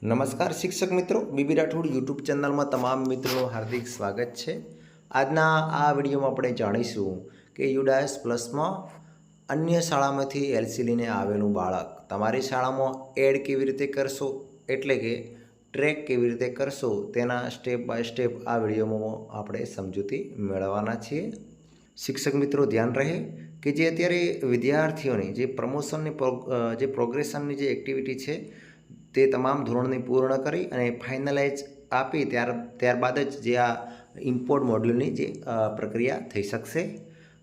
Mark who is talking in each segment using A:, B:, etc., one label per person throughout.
A: નમસ્કાર શિક્ષક મિત્રો, બીબી રાઠોડ યુટ્યુબ ચેનલમાં તમામ મિત્રોનું હાર્દિક સ્વાગત છે। આજના આ વિડીયોમાં આપણે જાણીશું કે યુડાયસ પ્લસમાં અન્ય શાળામાંથી એલસી લઈને આવેલું બાળક તમારી શાળામાં એડ કેવી રીતે કરશો, એટલે કે ટ્રેક કેવી રીતે કરશો, તેના સ્ટેપ બાય સ્ટેપ આ વિડીયોમાં આપણે સમજૂતી મેળવવાના છીએ। શિક્ષક મિત્રો ધ્યાન રહે કે જે અત્યારે વિદ્યાર્થીઓની જે પ્રમોશનની જે પ્રોગ્રેશનની જે એક્ટિવિટી છે તે તમામ ધોરણની પૂર્ણ કરી અને ફાઇનલાઇઝ આપી ત્યારબાદ જ જે આ ઇમ્પોર્ટ મોડ્યુલની જે પ્રક્રિયા થઈ શકશે।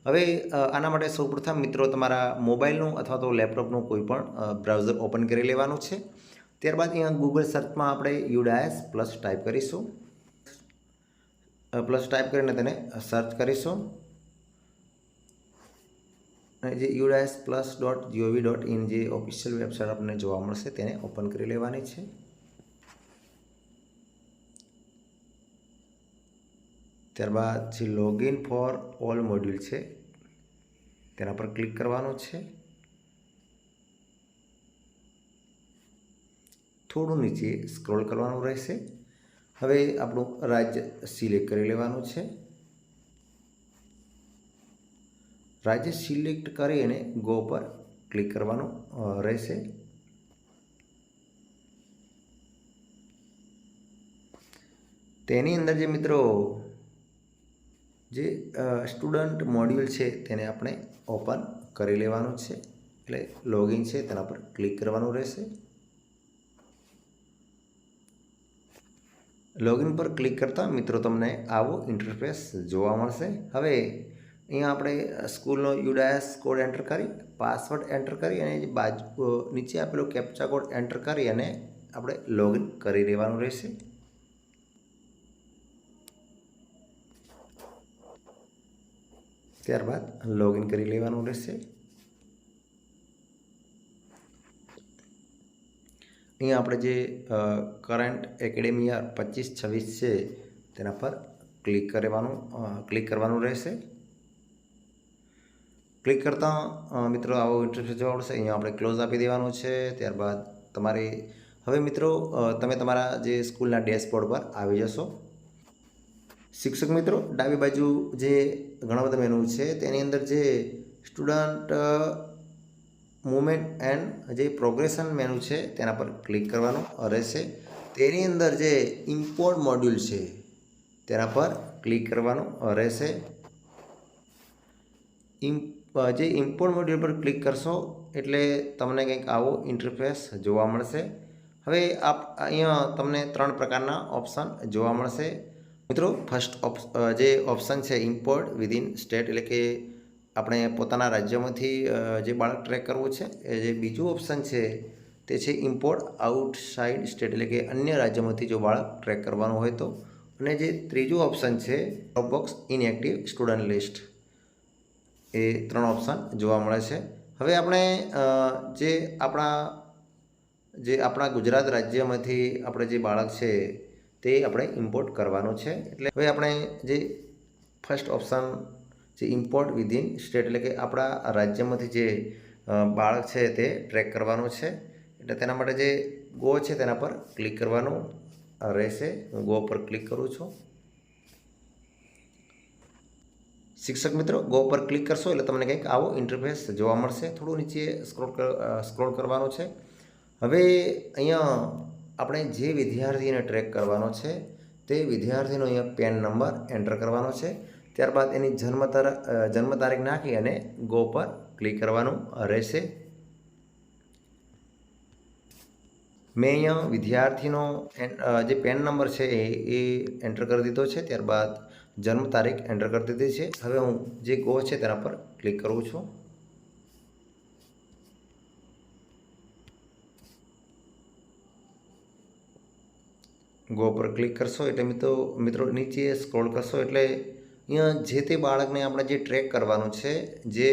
A: હવે આના માટે સૌપ્રથમ મિત્રો તમારા મોબાઈલનું અથવા તો લેપટોપનું કોઈ પણ બ્રાઉઝર ઓપન કરી લેવાનું છે। ત્યારબાદ અહીંયા ગૂગલ સર્ચમાં આપણે યુડાયસ પ્લસ ટાઈપ કરીશું, પ્લસ ટાઈપ કરીને તેને સર્ચ કરીશું અને જે udasplus.gov.in જે ઓફિશિયલ વેબસાઇટ આપણને જોવા મળશે તેને ઓપન કરી લેવાની છે। ત્યારબાદ જે લોગિન ફોર ઓલ મોડ્યુલ છે તેના પર ક્લિક કરવાનું છે। થોડું નીચે સ્ક્રોલ કરવાનું રહેશે। હવે આપણું રાજ્ય સિલેક્ટ કરી લેવાનું છે। રાજ્ય સિલેક્ટ કરી અને ગો પર ક્લિક કરવાનું રહેશે। તેની અંદર જે મિત્રો જે સ્ટુડન્ટ મોડ્યુલ છે તેને આપણે ઓપન કરી લેવાનું છે, એટલે લોગિન છે તેના પર ક્લિક કરવાનું રહેશે। લોગિન પર ક્લિક કરતાં મિત્રો તમને આવો ઇન્ટરફેસ જોવા મળશે। હવે અહીંયા આપણે સ્કૂલનો યુડાયસ કોડ એન્ટર કરી, પાસવર્ડ એન્ટર કરી અને જે બાજુ નીચે આપેલો કેપ્ચા કોડ એન્ટર કરી અને આપણે લોગિન કરી લેવાનું રહેશે। ત્યારબાદ લોગિન કરી લેવાનું રહેશે। અહીંયા આપણે જે કરંટ એકેડેમી યર 25-26 છે તેના પર ક્લિક કરવાનું રહેશે। ક્લિક કરતાં મિત્રો આવો ઇન્ટરફેસ જોવા મળશે। અહીંયા આપણે ક્લોઝ આપી દેવાનું છે। ત્યારબાદ હવે મિત્રો તમે તમારા જે સ્કૂલના ડેશબોર્ડ પર આવી જશો। શિક્ષક મિત્રો ડાબી બાજુ જે ઘણા બધા મેનુ છે તેની અંદર જે સ્ટુડન્ટ મૂવમેન્ટ એન્ડ જે પ્રોગ્રેશન મેનુ છે તેના પર ક્લિક કરવાનું રહેશે। તેની અંદર જે ઇમ્પોર્ટ મોડ્યુલ છે તેના પર ક્લિક કરવાનું રહેશે। જે ઇમ્પોર્ટ મોડ્યુલ પર ક્લિક કરશો એટલે તમને કંઈક આવો ઇન્ટરફેસ જોવા મળશે। હવે અહીંયા તમને 3 પ્રકારના ઓપ્શન જોવા મળશે મિત્રો। ફર્સ્ટ જે ઓપ્શન છે ઇમ્પોર્ટ વિધિન સ્ટેટ, એટલે કે આપણે પોતાના રાજ્યમાંથી જે બાળક ટ્રેક કરવું છે એ જે બીજું ઓપ્શન છે તે છે ઇમ્પોર્ટ આઉટસાઇડ સ્ટેટ, એટલે કે અન્ય રાજ્યમાંથી જો બાળક ટ્રેક કરવાનું હોય તો, અને જે ત્રીજું ઓપ્શન છે ડ્રોપબોક્સ ઇનએક્ટિવ સ્ટુડન્ટ લિસ્ટ। એ 3 ઓપ્શન જોવા મળે છે। હવે આપણે જે આપણા ગુજરાત રાજ્યમાંથી આપણે જે બાળક છે તે આપણે ઇમ્પોર્ટ કરવાનું છે। એટલે હવે આપણે જે ફર્સ્ટ ઓપ્શન જે ઇમ્પોર્ટ વિધિન સ્ટેટ, એટલે કે આપણા રાજ્યમાંથી જે બાળક છે તે ટ્રેક કરવાનું છે, એટલે તેના માટે જે ગો છે તેના પર ક્લિક કરવાનું રહેશે। હું ગો પર ક્લિક કરું છું। શિક્ષક મિત્રો ગો પર ક્લિક કરશો એટલે તમને કંઈક આવો ઇન્ટરફેસ જોવા મળશે। થોડું નીચે સ્ક્રોલ કરવાનું છે। હવે અહીંયા આપણે જે વિદ્યાર્થીને ટ્રેક કરવાનો છે તે વિદ્યાર્થીનો અહીંયા પેન નંબર એન્ટર કરવાનો છે। ત્યારબાદ એની જન્મ તારીખ નાખી અને ગો પર ક્લિક કરવાનું રહેશે। મેં અહીંયા વિદ્યાર્થીનો જે પેન નંબર છે એ એન્ટર કરી દીધો છે। ત્યારબાદ જન્મ તારીખ એન્ટર કરી દીધી છે। હવે હું જે ગો છે તેના પર ક્લિક કરું છું। ગો પર ક્લિક કરશો એટલે મિત્રો નીચે સ્ક્રોલ કરશો એટલે અહીંયા જે તે બાળકને આપણે જે ટ્રેક કરવાનું છે, જે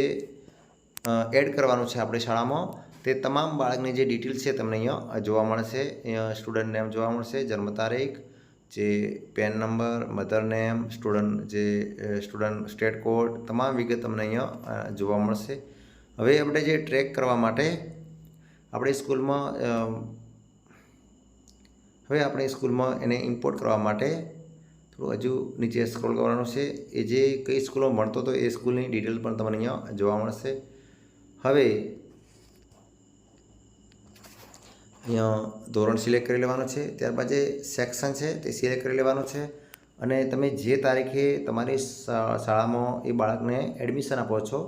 A: એડ કરવાનું છે આપણી શાળામાં, તે તમામ બાળકની જે ડિટેલ છે તમને અહીંયા જોવા મળશે। અહીંયા સ્ટુડન્ટ નેમ જોવા મળશે, જન્મ તારીખ, જે PAN number, mother name, student state code, તમામ વિગત તમને અહીંયા જોવા મળશે। હવે આપણે જે ટ્રેક કરવા માટે આપણી સ્કૂલમાં હવે આપણે સ્કૂલમાં એને ઇમ્પોર્ટ કરવા માટે થોડું હજુ નીચે સ્ક્રોલ કરવાનું છે. એ જે કઈ સ્કૂલમાં ભણતો હતો એ સ્કૂલની ડિટેલ પણ તમને અહીંયા જોવા મળશે. હવે અહીંયા ધોરણ સિલેક્ટ કરી લેવાનું છે. ત્યારબાદ જે સેક્શન છે તે સિલેક્ટ કરી લેવાનું છે અને તમે જે તારીખે તમારી શાળામાં એ બાળકને એડમિશન આપો છો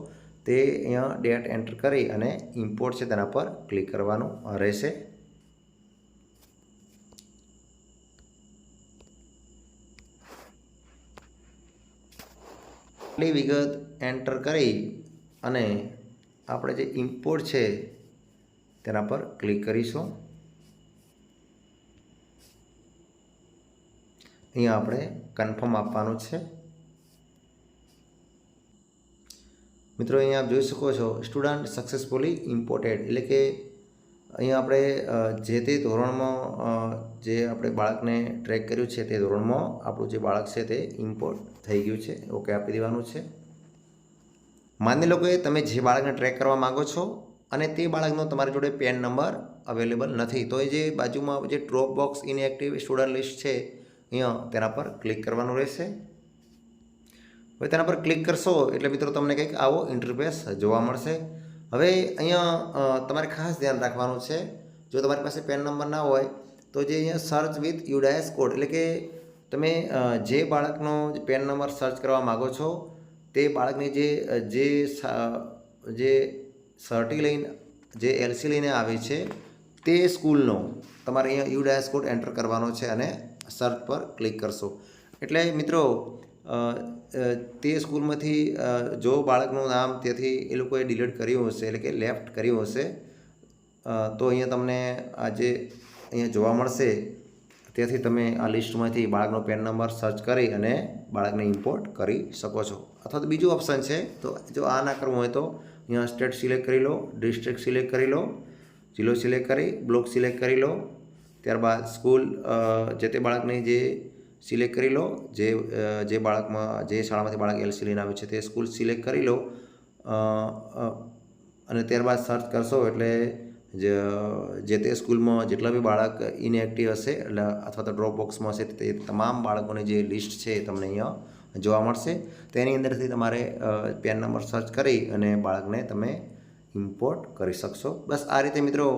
A: તે અહીંયા ડેટ એન્ટર કરી અને ઇમ્પોર્ટ છે તેના પર ક્લિક કરવાનું રહેશે. આટલી વિગત એન્ટર કરી અને આપણે જે ઇમ્પોર્ટ છે તેના પર ક્લિક કરીશું. અહીંયા આપણે કન્ફર્મ આપવાનું છે. મિત્રો અહીંયા આપ જોઈ શકો છો સ્ટુડન્ટ સક્સેસફુલી ઇમ્પોર્ટેડ, એટલે કે અહીંયા આપણે જે તે ધોરણમાં જે આપણે બાળકને ટ્રેક કર્યું છે તે ધોરણમાં આપણું જે બાળક છે તે ઇમ્પોર્ટ થઈ ગયું છે. ઓકે આપી દેવાનું છે. માની લો કે તમે જે બાળકને ટ્રેક કરવા માગો છો અને તે બાળકનો તમારી જોડે પેન નંબર અવેલેબલ નથી, તો એ જે બાજુમાં જે drop box inactive student list છે અહીંયા તેના પર ક્લિક કરવાનું રહેશે. હવે તેના પર ક્લિક કરશો એટલે મિત્રો તમને કંઈક આવો ઇન્ટરફેસ જોવા મળશે. હવે અહીંયા તમારે ખાસ ધ્યાન રાખવાનું છે, જો તમારી પાસે પેન નંબર ના હોય તો જે અહીંયા સર્ચ વિથ યુડાયસ કોડ, એટલે કે તમે જે બાળકનો પેન નંબર સર્ચ કરવા માગો છો તે બાળકની જે સર્ટી લઈને જે એલસી લઈને આવે છે તે સ્કૂલનો તમારે અહીંયા યુડાયસ કોડ એન્ટર કરવાનો છે અને સર્ચ પર ક્લિક કરશો એટલે મિત્રો તે સ્કૂલમાંથી જો બાળકનું નામ તેથી એ લોકોએ ડિલીટ કર્યું હશે, એટલે કે લેફ્ટ કર્યું હશે, તો અહીંયા તમને આજે અહીંયા જોવા મળશે. તેથી તમે આ લિસ્ટમાંથી બાળકનો પેન નંબર સર્ચ કરી અને બાળકને ઇમ્પોર્ટ કરી શકો છો. અથવા તો બીજું ઓપ્શન છે, તો જો આ ના કરવું હોય તો અહીંયા સ્ટેટ સિલેક્ટ કરી લો, ડિસ્ટ્રિક્ટ સિલેક્ટ કરી લો, જિલ્લો સિલેક્ટ કરી બ્લોક સિલેક્ટ કરી લો. ત્યારબાદ સ્કૂલ જે તે બાળકની જે સિલેક્ટ કરી લો, જે બાળકમાં જે શાળામાંથી બાળક એલસી લઈને આવે છે તે સ્કૂલ સિલેક્ટ કરી લો અને ત્યારબાદ સર્ચ કરશો એટલે જે તે સ્કૂલમાં જેટલા બી બાળક ઇનએક્ટિવ હશે એટલે અથવા તો ડ્રોપ બોક્સમાં હશે તે તમામ બાળકોની જે લિસ્ટ છે એ તમને અહીંયા જોવા મળશે. તેની અંદરથી તમારે પેન નંબર સર્ચ કરી અને બાળકને તમે ઇમ્પોર્ટ કરી શકશો. બસ આ રીતે મિત્રો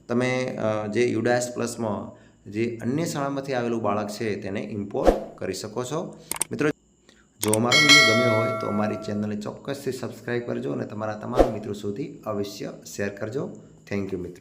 A: તમે જે યુડાયસ પ્લસમાં જે અન્ય શાળામાંથી આવેલું બાળક છે તેને ઇમ્પોર્ટ કરી શકો છો. મિત્રો જો અમારો વિડીયો ગમ્યો હોય તો અમારી ચેનલને ચોક્કસથી સબસ્ક્રાઈબ કરજો અને તમારા તમામ મિત્રો સુધી અવશ્ય શેર કરજો. થેન્ક યુ મિત્રો.